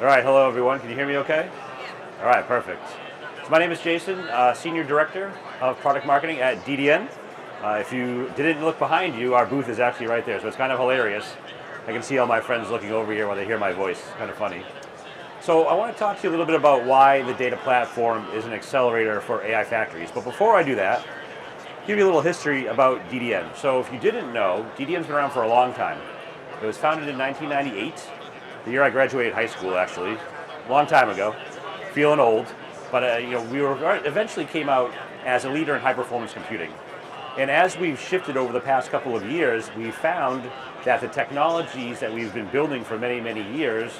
All right, hello everyone. Can you hear me okay? All right, perfect. So my name is Jason, Senior Director of Product Marketing at DDN. If you didn't look behind you, our booth is actually right there, so it's kind of hilarious. I can see all my friends looking over here while they hear my voice. It's kind of funny. So I want to talk to you a little bit about why the data platform is an accelerator for AI factories. But before I do that, give you a little history about DDN. So if you didn't know, DDN's been around for a long time. It was founded in 1998, the year I graduated high school, actually, a long time ago. Feeling old, but we eventually came out as a leader in high performance computing. And as we've shifted over the past couple of years, we found that the technologies that we've been building for many, many years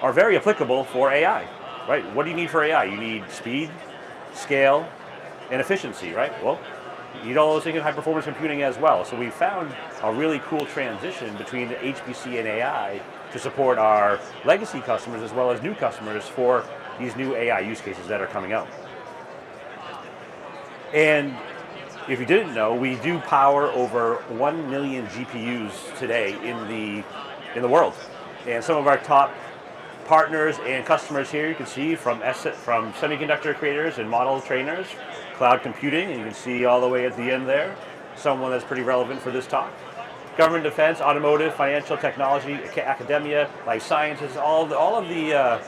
are very applicable for AI, right? What do you need for AI? You need speed, scale, and efficiency, right? Well, you need all those things in high performance computing as well. So we found a really cool transition between the HPC and AI to support our legacy customers as well as new customers for these new AI use cases that are coming out. And if you didn't know, we do power over 1 million GPUs today in the world. And some of our top partners and customers here, you can see from semiconductor creators and model trainers, cloud computing, and you can see all the way at the end there, someone that's pretty relevant for this talk. Government defense, automotive, financial technology, academia, life sciences, all of the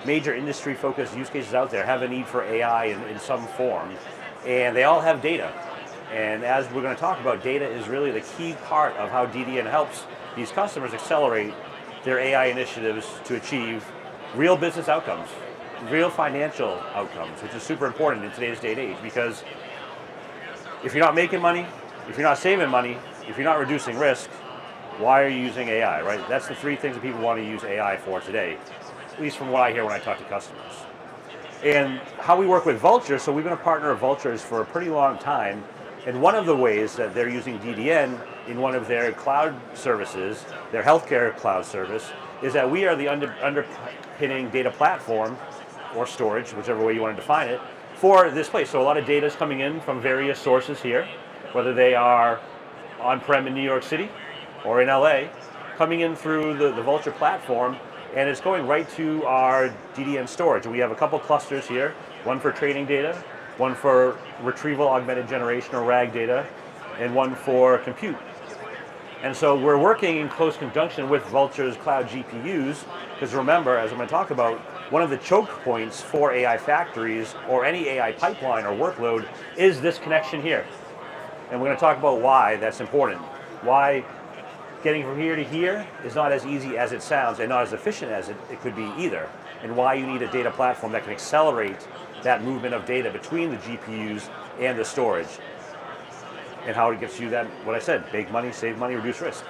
major industry-focused use cases out there have a need for AI in some form, and they all have data. And as we're going to talk about, data is really the key part of how DDN helps these customers accelerate their AI initiatives to achieve real business outcomes, real financial outcomes, which is super important in today's day and age, because if you're not making money, if you're not saving money, if you're not reducing risk, why are you using AI, right? That's the three things that people want to use AI for today, at least from what I hear when I talk to customers. And how we work with Vultr, so we've been a partner of Vultr's for a pretty long time, and one of the ways that they're using DDN in one of their cloud services, their healthcare cloud service, is that we are the underpinning data platform, or storage, whichever way you want to define it, for this place. So a lot of data is coming in from various sources here, whether they are on-prem in New York City or in LA, coming in through the Vultr platform, and it's going right to our DDN storage. And we have a couple clusters here, one for training data, one for retrieval augmented generation or RAG data, and one for compute. And so we're working in close conjunction with Vultr's cloud GPUs, because remember, as I'm going to talk about, one of the choke points for AI factories or any AI pipeline or workload is this connection here. And we're going to talk about why that's important. Why getting from here to here is not as easy as it sounds and not as efficient as it could be either. And why you need a data platform that can accelerate that movement of data between the GPUs and the storage. And how it gets you that, what I said, make money, save money, reduce risk.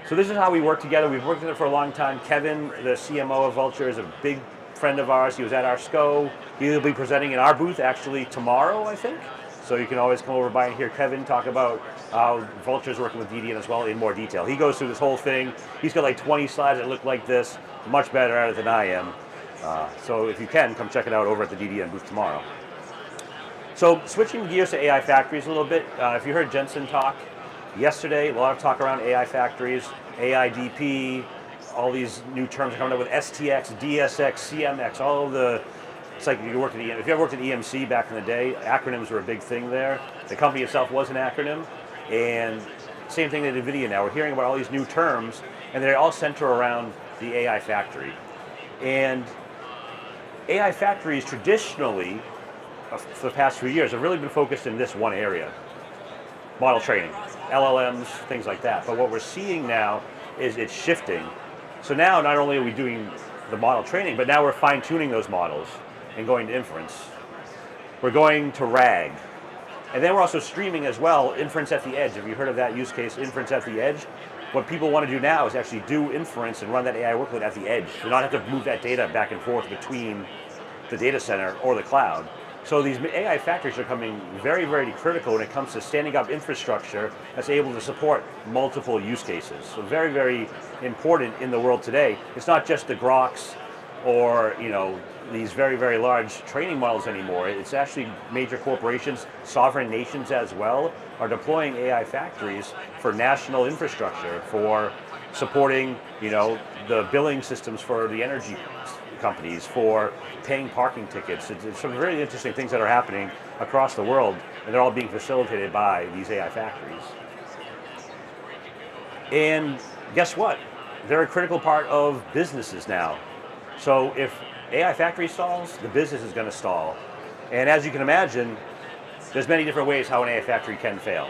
So this is how we work together. We've worked together for a long time. Kevin, the CMO of Vultr, is a big friend of ours. He was at our SCO. He'll be presenting in our booth actually tomorrow, I think. So you can always come over by and hear Kevin talk about how Vultr is working with DDN as well in more detail. He goes through this whole thing. He's got like 20 slides that look like this, much better at it than I am. So if you can, come check it out over at the DDN booth tomorrow. So switching gears to AI factories a little bit, if you heard Jensen talk yesterday, a lot of talk around AI factories, AIDP, all these new terms are coming up with STX, DSX, CMX, all of the, it's like if you ever worked at EMC back in the day, acronyms were a big thing there. The company itself was an acronym, and same thing at NVIDIA now. We're hearing about all these new terms, and they all center around the AI factory. And AI factories traditionally, for the past few years, have really been focused in this one area. Model training, LLMs, things like that. But what we're seeing now is it's shifting. So now not only are we doing the model training, but now we're fine-tuning those models and going to inference. We're going to RAG. And then we're also streaming as well, inference at the edge. Have you heard of that use case, inference at the edge? What people want to do now is actually do inference and run that AI workload at the edge. So not have to move that data back and forth between the data center or the cloud. So these AI factories are becoming very, very critical when it comes to standing up infrastructure that's able to support multiple use cases. So very, very important in the world today. It's not just the Groks or these very, very large training models anymore. It's actually major corporations, sovereign nations as well, are deploying AI factories for national infrastructure, for supporting the billing systems for the energy companies for paying parking tickets. It's some very interesting things that are happening across the world, and they're all being facilitated by these AI factories. And guess what? They're a critical part of businesses now. So if AI factory stalls, the business is going to stall. And as you can imagine, there's many different ways how an AI factory can fail.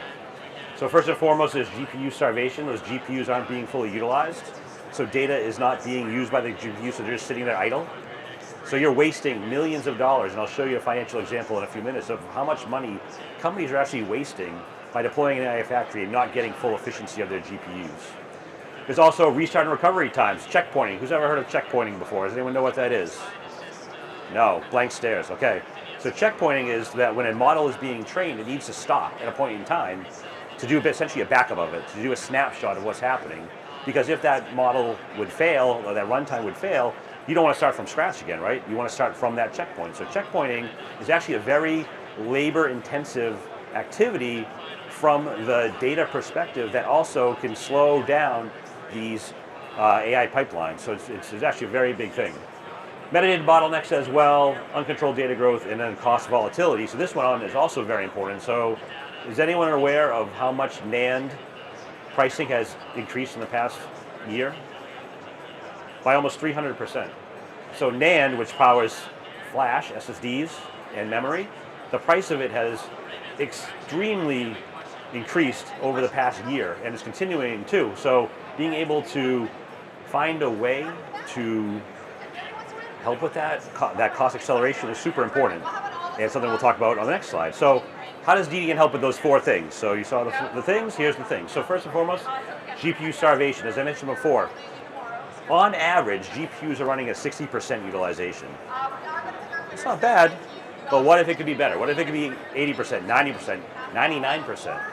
So first and foremost, there's GPU starvation. Those GPUs aren't being fully utilized. So data is not being used by the GPU, so they're just sitting there idle. So you're wasting millions of dollars, and I'll show you a financial example in a few minutes of how much money companies are actually wasting by deploying an AI factory and not getting full efficiency of their GPUs. There's also restart and recovery times, checkpointing. Who's ever heard of checkpointing before? Does anyone know what that is? No, blank stares, okay. So checkpointing is that when a model is being trained, it needs to stop at a point in time to do essentially a backup of it, to do a snapshot of what's happening. Because if that model would fail, or that runtime would fail, you don't want to start from scratch again, right? You want to start from that checkpoint. So checkpointing is actually a very labor-intensive activity from the data perspective that also can slow down these AI pipelines. So it's actually a very big thing. Metadata bottlenecks as well, uncontrolled data growth, and then cost volatility. So this one is also very important. So is anyone aware of how much NAND pricing has increased in the past year? By almost 300%. So NAND, which powers flash, SSDs, and memory, the price of it has extremely increased over the past year, and is continuing too. So being able to find a way to help with that cost acceleration is super important, and something we'll talk about on the next slide. So how does DDN help with those four things? So you saw the things, here's the thing. So first and foremost, GPU starvation. As I mentioned before, on average, GPUs are running at 60% utilization. It's not bad, but what if it could be better? What if it could be 80%, 90%, 99%?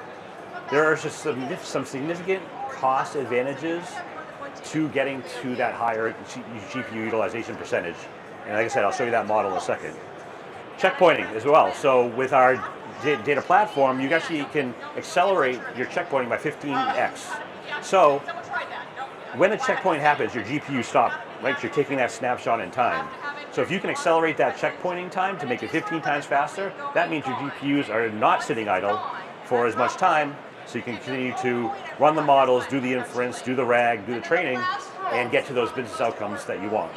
There are just some significant cost advantages to getting to that higher GPU utilization percentage. And like I said, I'll show you that model in a second. Checkpointing as well. So with our data platform, you actually can accelerate your checkpointing by 15x. So when a checkpoint happens, your GPU stops, right? You're taking that snapshot in time. So if you can accelerate that checkpointing time to make it 15 times faster, that means your GPUs are not sitting idle for as much time, so you can continue to run the models, do the inference, do the RAG, do the training, and get to those business outcomes that you want.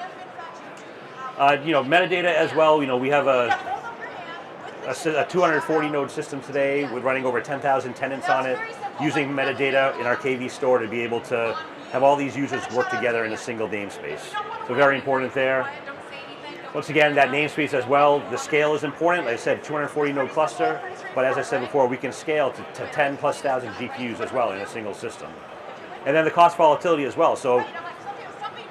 Metadata as well. We have a 240 node system today with running over 10,000 tenants on it, using metadata in our KV store to be able to have all these users work together in a single namespace. So very important there. Once again, that namespace as well, the scale is important. Like I said, 240 node cluster, but as I said before, we can scale to 10 plus thousand GPUs as well in a single system. And then the cost volatility as well. So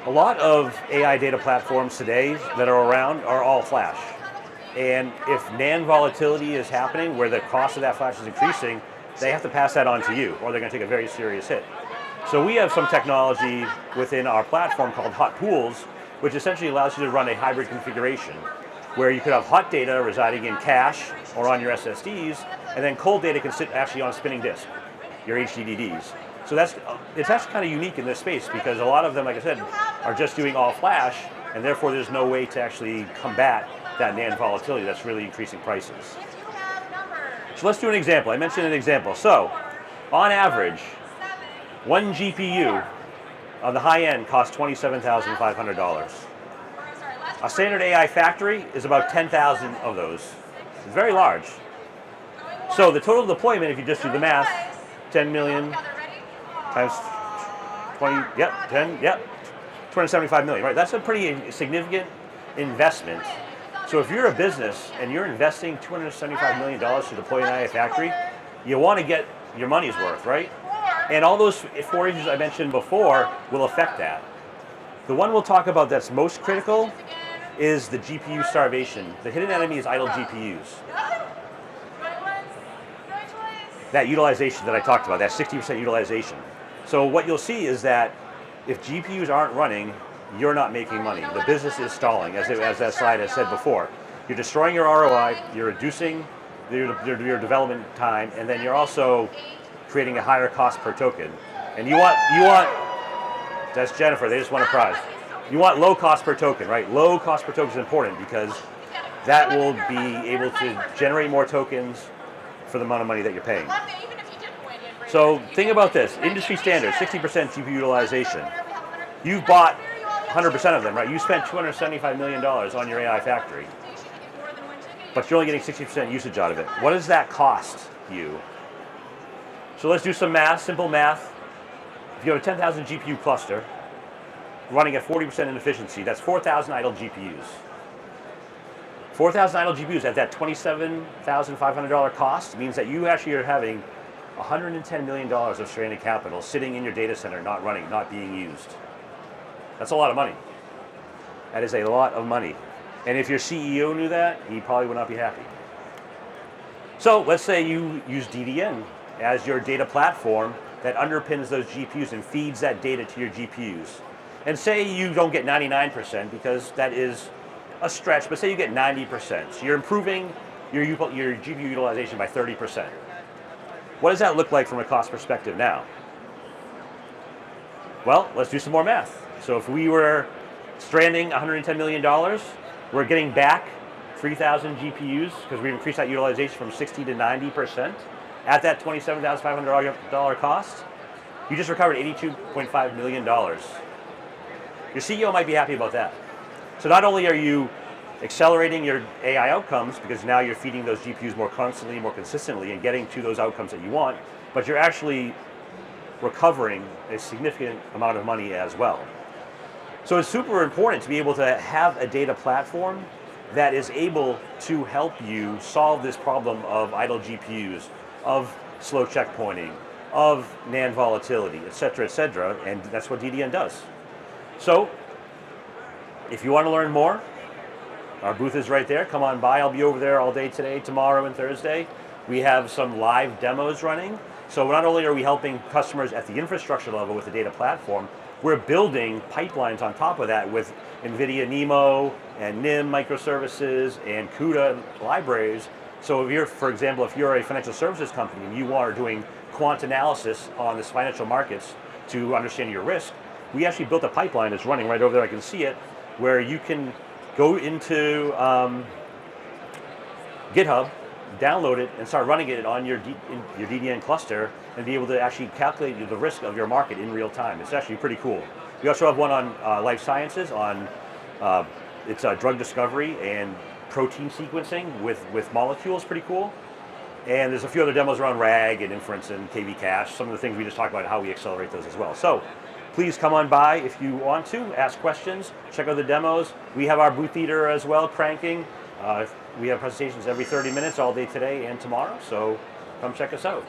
a lot of AI data platforms today that are around are all flash. And if NAND volatility is happening where the cost of that flash is increasing, they have to pass that on to you, or they're going to take a very serious hit. So we have some technology within our platform called hot pools, which essentially allows you to run a hybrid configuration where you could have hot data residing in cache or on your SSDs, and then cold data can sit actually on a spinning disk, your HDDs. So it's actually kind of unique in this space because a lot of them, like I said, are just doing all flash, and therefore there's no way to actually combat that NAND volatility that's really increasing prices. So let's do an example. I mentioned an example. So on average, one GPU on the high end costs $27,500. A standard AI factory is about 10,000 of those. It's very large. So the total deployment, if you just do the math, 10 million times 20, 275 million, right? That's a pretty significant investment. So if you're a business and you're investing $275 million to deploy an AI factory, you want to get your money's worth, right? And all those four issues I mentioned before will affect that. The one we'll talk about that's most critical is the GPU starvation. The hidden enemy is idle GPUs. That utilization that I talked about, that 60% utilization. So what you'll see is that if GPUs aren't running, you're not making money. The business is stalling, as that slide has said before. You're destroying your ROI, you're reducing your development time, and then you're also creating a higher cost per token. And you want, that's Jennifer, they just won a prize. You want low cost per token, right? Low cost per token is important because that will be able to generate more tokens for the amount of money that you're paying. So think about this, industry standard, 60% GPU utilization. You've bought 100% of them, right? You spent $275 million on your AI factory, but you're only getting 60% usage out of it. What does that cost you? So let's do some math, simple math. If you have a 10,000 GPU cluster running at 40% inefficiency, that's 4,000 idle GPUs. 4,000 idle GPUs at that $27,500 cost means that you actually are having $110 million of stranded capital sitting in your data center, not running, not being used. That's a lot of money. That is a lot of money. And if your CEO knew that, he probably would not be happy. So let's say you use DDN as your data platform that underpins those GPUs and feeds that data to your GPUs. And say you don't get 99% because that is a stretch, but say you get 90%. So you're improving your GPU utilization by 30%. What does that look like from a cost perspective now? Well, let's do some more math. So if we were stranding $110 million, we're getting back 3,000 GPUs because we've increased that utilization from 60 to 90% at that $27,500 cost. You just recovered $82.5 million. Your CEO might be happy about that. So not only are you accelerating your AI outcomes because now you're feeding those GPUs more constantly, more consistently, and getting to those outcomes that you want, but you're actually recovering a significant amount of money as well. So it's super important to be able to have a data platform that is able to help you solve this problem of idle GPUs, of slow checkpointing, of NAND volatility, et cetera, and that's what DDN does. So if you want to learn more, our booth is right there. Come on by. I'll be over there all day today, tomorrow, and Thursday. We have some live demos running. So not only are we helping customers at the infrastructure level with the data platform, we're building pipelines on top of that with NVIDIA NeMo and NIM microservices and CUDA libraries. So if you're, for example, if you're a financial services company and you are doing quant analysis on this financial markets to understand your risk, we actually built a pipeline that's running right over there. I can see it, where you can go into GitHub, download it, and start running it on your DDN cluster and be able to actually calculate the risk of your market in real time. It's actually pretty cool. We also have one on life sciences, on it's drug discovery and protein sequencing with molecules, pretty cool. And there's a few other demos around RAG and inference and KV cache, some of the things we just talked about, how we accelerate those as well. So please come on by if you want to, ask questions, check out the demos. We have our booth theater as well, cranking. We have presentations every 30 minutes all day today and tomorrow, so come check us out.